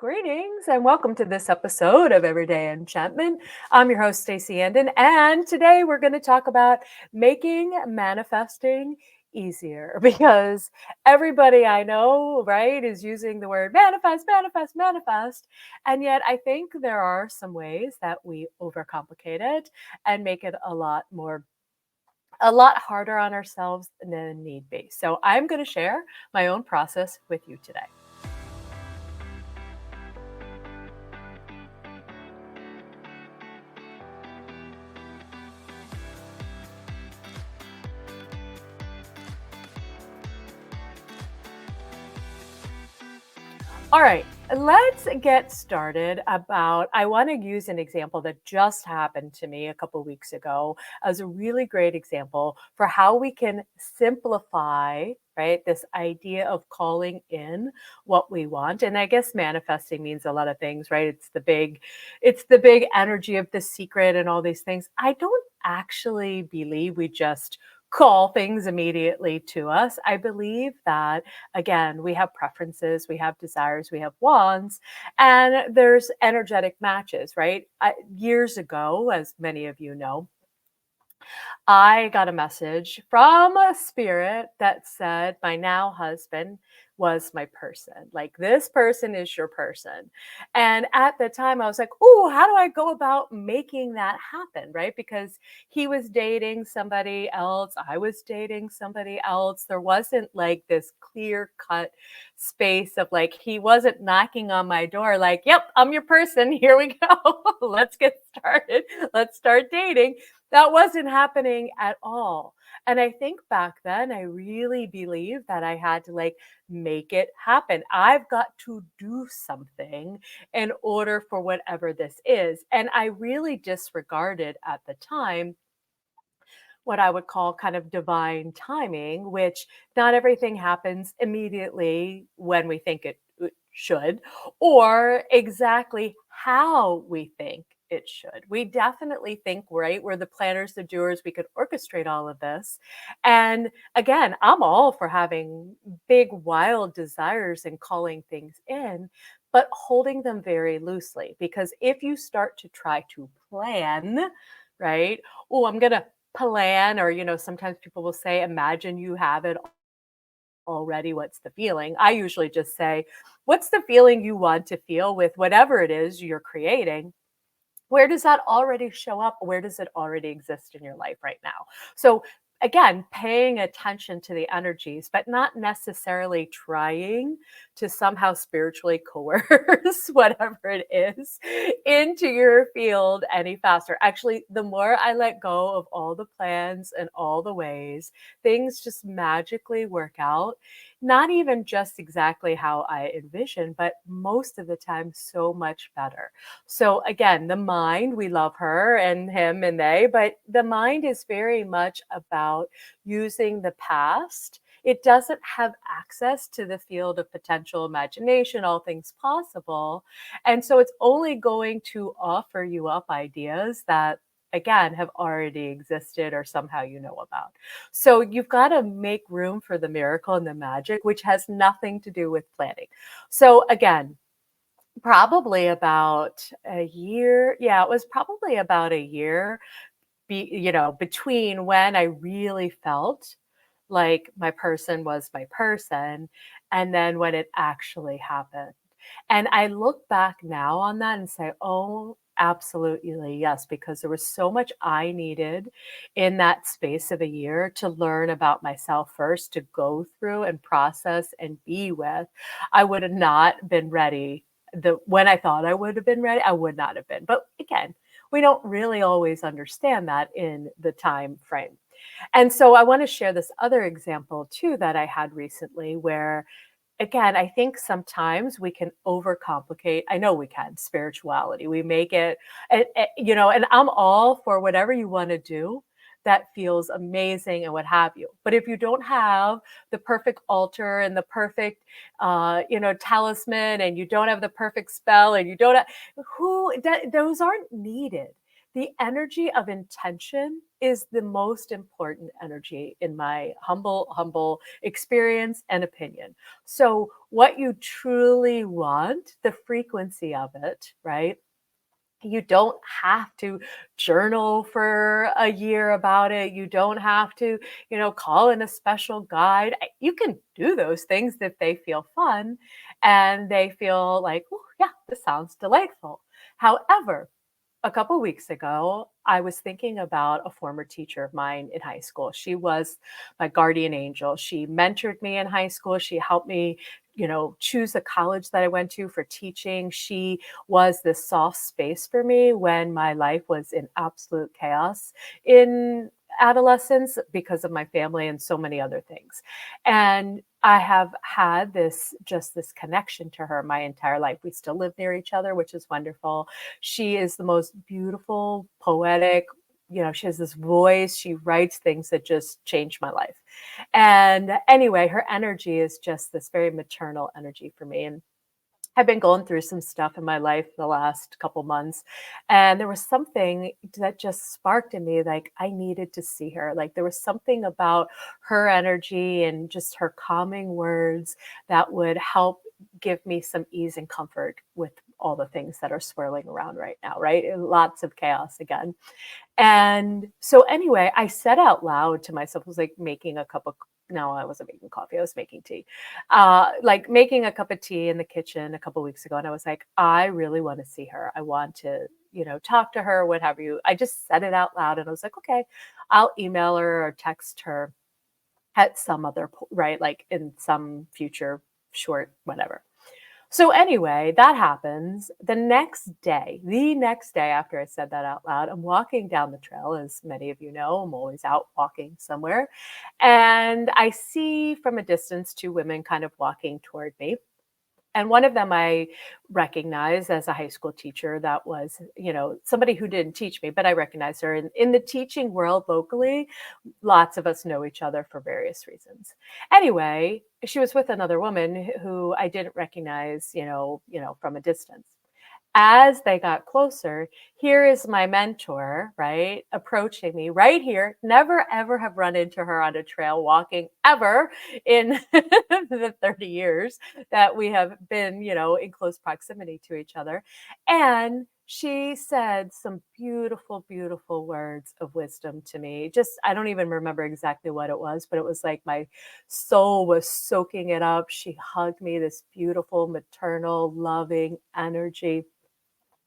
Greetings and welcome to this episode of Everyday Enchantment. I'm your host, Stacey Andon, and today we're going to talk about making manifesting easier because everybody I know, right, is using the word manifest, manifest, manifest. And yet I think there are some ways that we overcomplicate it and make it a lot harder on ourselves than need be. So I'm going to share my own process with you today. All right, let's get started I want to use an example that just happened to me a couple weeks ago as a really great example for how we can simplify, right, this idea of calling in what we want. And I guess manifesting means a lot of things, right? It's the big energy of The Secret and all these things. I don't actually believe we just call things immediately to us. I believe that again, we have preferences, we have desires, we have wants, and there's energetic matches, right? Years ago, as many of you know, I got a message from a spirit that said my now husband was my person. Like, this person is your person. And at the time, I was like, oh, how do I go about making that happen? Right? Because he was dating somebody else, I was dating somebody else. There wasn't like this clear cut space of like, he wasn't knocking on my door, like, yep, I'm your person. Here we go. Let's get started. Let's start dating. That wasn't happening at all. And I think back then, I really believed that I had to like make it happen. I've got to do something in order for whatever this is. And I really disregarded at the time what I would call kind of divine timing, which not everything happens immediately when we think it should, or exactly how we think it should. We definitely think, right? We're the planners, the doers, we could orchestrate all of this. And again, I'm all for having big, wild desires and calling things in, but holding them very loosely. Because if you start to try to plan, right? Oh, I'm going to plan, or sometimes people will say imagine you have it already. What's the feeling? I usually just say, what's the feeling you want to feel with whatever it is you're creating? Where does that already show up? Where does it already exist in your life right now? So again, paying attention to the energies, but not necessarily trying to somehow spiritually coerce whatever it is into your field any faster. Actually, the more I let go of all the plans and all the ways, things just magically work out. Not even just exactly how I envision, but most of the time so much better. So again, the mind, we love her and him and they, but the mind is very much about using the past. It doesn't have access to the field of potential imagination, all things possible. And so it's only going to offer you up ideas that again have already existed or somehow you know about. So you've got to make room for the miracle and the magic, which has nothing to do with planning. So again, probably about a year. Yeah, it was probably about a year between when I really felt like my person was my person and then when it actually happened. And I look back now on that and say, oh, absolutely yes, because there was so much I needed in that space of a year to learn about myself first, to go through and process and be with. I would have not been ready. When I thought I would have been ready, I would not have been. But again, we don't really always understand that in the time frame. And so I want to share this other example too that I had recently where again, I think sometimes we can overcomplicate. I know we can spirituality. We make it, and I'm all for whatever you want to do that feels amazing and what have you. But if you don't have the perfect altar and the perfect, talisman, and you don't have the perfect spell, and you don't have, those aren't needed. The energy of intention is the most important energy in my humble experience and opinion. So, what you truly want, the frequency of it, right? You don't have to journal for a year about it. You don't have to, call in a special guide. You can do those things if they feel fun and they feel like, oh, yeah, this sounds delightful. However, a couple weeks ago, I was thinking about a former teacher of mine in high school. She was my guardian angel. She mentored me in high school. She helped me, choose the college that I went to for teaching. She was this soft space for me when my life was in absolute chaos in adolescence because of my family and so many other things. And I have had this connection to her my entire life. We still live near each other, which is wonderful. She is the most beautiful, poetic, she has this voice. She writes things that just changed my life. And anyway, her energy is just this very maternal energy for me. And I've been going through some stuff in my life the last couple months, and there was something that just sparked in me, like I needed to see her. Like there was something about her energy and just her calming words that would help give me some ease and comfort with all the things that are swirling around right now, right? And lots of chaos again. And so anyway, I said out loud to myself, I was like making a cup of no, I wasn't making coffee. I was making tea. Like making a cup of tea in the kitchen a couple weeks ago. And I was like, I really want to see her. I want to, talk to her, what have you. I just said it out loud and I was like, okay, I'll email her or text her at some other, right? Like in some future short, whatever. So anyway, that happens. The next day after I said that out loud, I'm walking down the trail. As many of you know, I'm always out walking somewhere. And I see from a distance two women kind of walking toward me. And one of them I recognized as a high school teacher that was, somebody who didn't teach me, but I recognized her. In the teaching world locally, lots of us know each other for various reasons. Anyway, she was with another woman who I didn't recognize, from a distance. As they got closer, here is my mentor, right, approaching me right here. Never ever have run into her on a trail walking ever in the 30 years that we have been, in close proximity to each other. And she said some beautiful, beautiful words of wisdom to me. Just, I don't even remember exactly what it was, but it was like my soul was soaking it up. She hugged me, this beautiful, maternal, loving energy.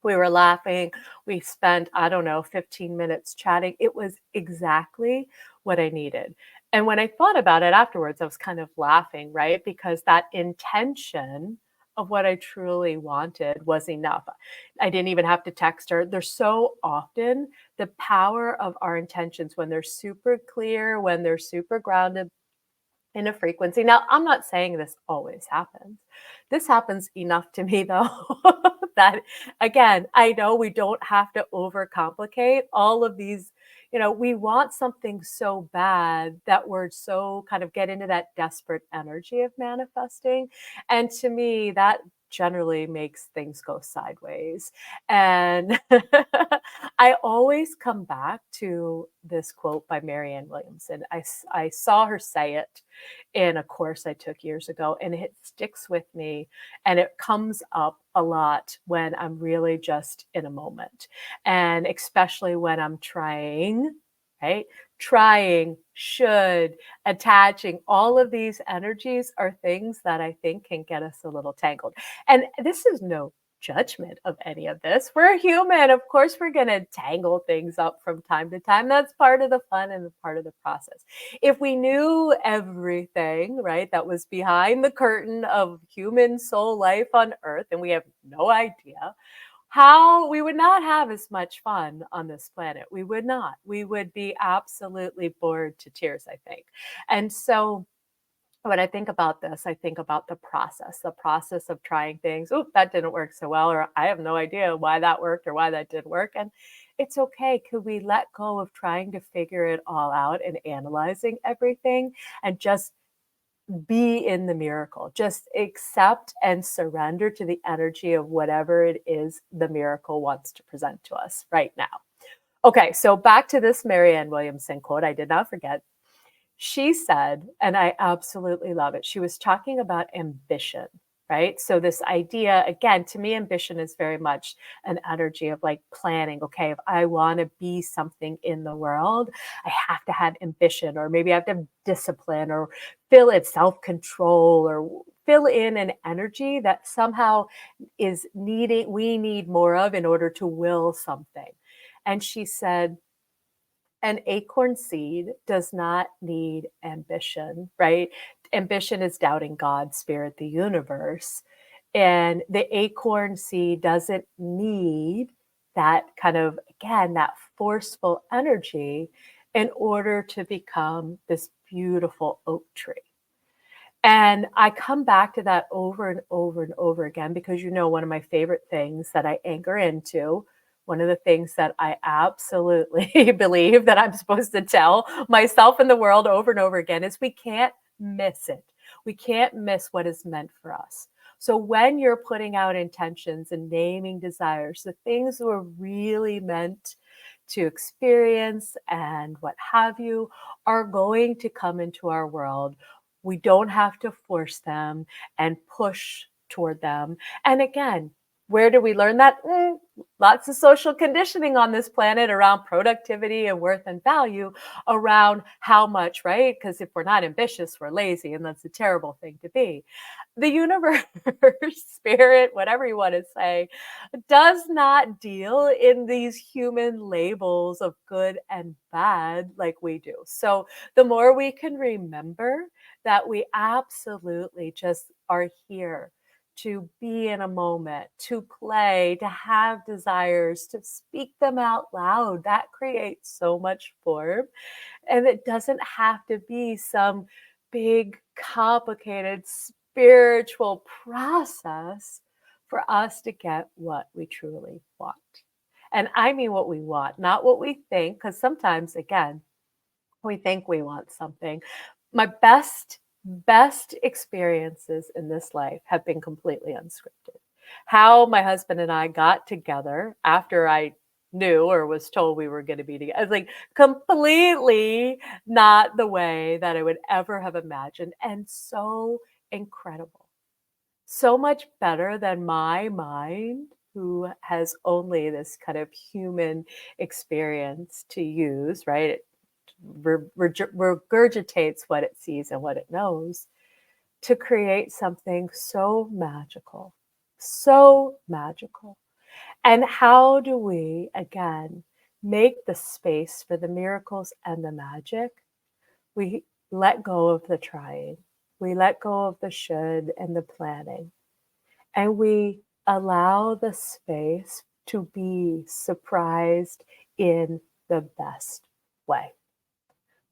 We were laughing. We spent, I don't know, 15 minutes chatting. It was exactly what I needed. And when I thought about it afterwards, I was kind of laughing, right? Because that intention of what I truly wanted was enough. I didn't even have to text her. There's so often the power of our intentions when they're super clear, when they're super grounded in a frequency. Now, I'm not saying this always happens. This happens enough to me, though, that again, I know we don't have to overcomplicate all of these. We want something so bad that we're so kind of get into that desperate energy of manifesting. And to me, that generally makes things go sideways. And I always come back to this quote by Marianne Williamson. I saw her say it in a course I took years ago, and it sticks with me. And it comes up a lot when I'm really just in a moment, and especially when I'm trying, right? Trying, should, attaching, all of these energies are things that I think can get us a little tangled. And this is no judgment of any of this. We're human. Of course, we're going to tangle things up from time to time. That's part of the fun and part of the process. If we knew everything, right, that was behind the curtain of human soul life on earth, and we have no idea, how we would not have as much fun on this planet. We would not. We would be absolutely bored to tears, I think. And so when I think about this, I think about the process of trying things. Oh, that didn't work so well, or I have no idea why that worked or why that didn't work. And it's okay. Could we let go of trying to figure it all out and analyzing everything and just be in the miracle? Just accept and surrender to the energy of whatever it is the miracle wants to present to us right now. Okay, so back to this Marianne Williamson quote, I did not forget. She said, and I absolutely love it, she was talking about ambition, right? So, this idea, again, to me, ambition is very much an energy of like planning. Okay, if I want to be something in the world, I have to have ambition, or maybe I have to have discipline, or fill it self control, or fill in an energy that somehow is needing, we need more of in order to will something. And she said, an acorn seed does not need ambition, right? Ambition is doubting God, spirit, the universe. And the acorn seed doesn't need that kind of, again, that forceful energy in order to become this beautiful oak tree. And I come back to that over and over and over again because, one of my favorite things that I anchor into, one of the things that I absolutely believe that I'm supposed to tell myself and the world over and over again is we can't miss it. We can't miss what is meant for us. So when you're putting out intentions and naming desires, the things we're really meant to experience and what have you are going to come into our world. We don't have to force them and push toward them. And again, where do we learn that? Lots of social conditioning on this planet around productivity and worth and value, around how much, right? Because if we're not ambitious, we're lazy, and that's a terrible thing to be. The universe, spirit, whatever you want to say, does not deal in these human labels of good and bad like we do. So the more we can remember that we absolutely just are here to be in a moment, to play, to have desires, to speak them out loud, that creates so much form. And it doesn't have to be some big, complicated spiritual process for us to get what we truly want. And I mean what we want, not what we think, because sometimes, again, we think we want something. My best experiences in this life have been completely unscripted. How my husband and I got together after I knew or was told we were going to be together, I was like completely not the way that I would ever have imagined, and so incredible. So much better than my mind, who has only this kind of human experience to use, right? It regurgitates what it sees and what it knows to create something so magical, so magical. And how do we, again, make the space for the miracles and the magic? We let go of the trying. We let go of the should and the planning. And we allow the space to be surprised in the best way.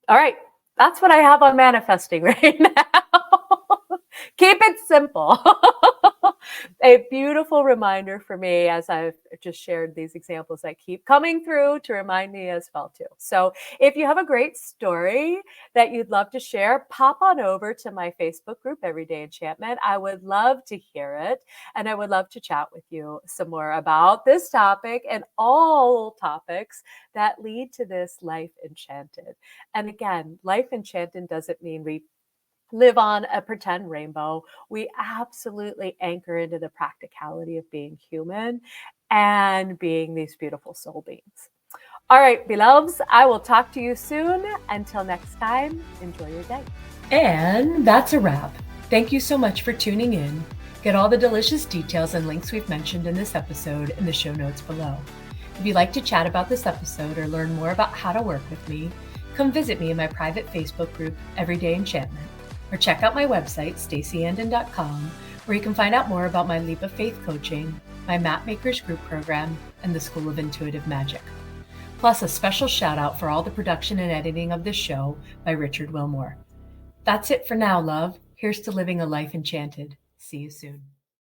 All right, that's what I have on manifesting right now. Keep it simple. A beautiful reminder for me, as I've just shared these examples that keep coming through to remind me as well too. So if you have a great story that you'd love to share, pop on over to my Facebook group, Everyday Enchantment. I would love to hear it, and I would love to chat with you some more about this topic and all topics that lead to this life enchanted. And again, life enchanted doesn't mean we live on a pretend rainbow. We absolutely anchor into the practicality of being human and being these beautiful soul beings. All right, beloveds, I will talk to you soon. Until next time, enjoy your day. And that's a wrap. Thank you so much for tuning in. Get all the delicious details and links we've mentioned in this episode in the show notes below. If you'd like to chat about this episode or learn more about how to work with me, come visit me in my private Facebook group, Everyday Enchantment, or check out my website, staceyandon.com, where you can find out more about my Leap of Faith coaching, my Map Makers group program, and the School of Intuitive Magic. Plus a special shout out for all the production and editing of this show by Richard Wilmore. That's it for now, love. Here's to living a life enchanted. See you soon.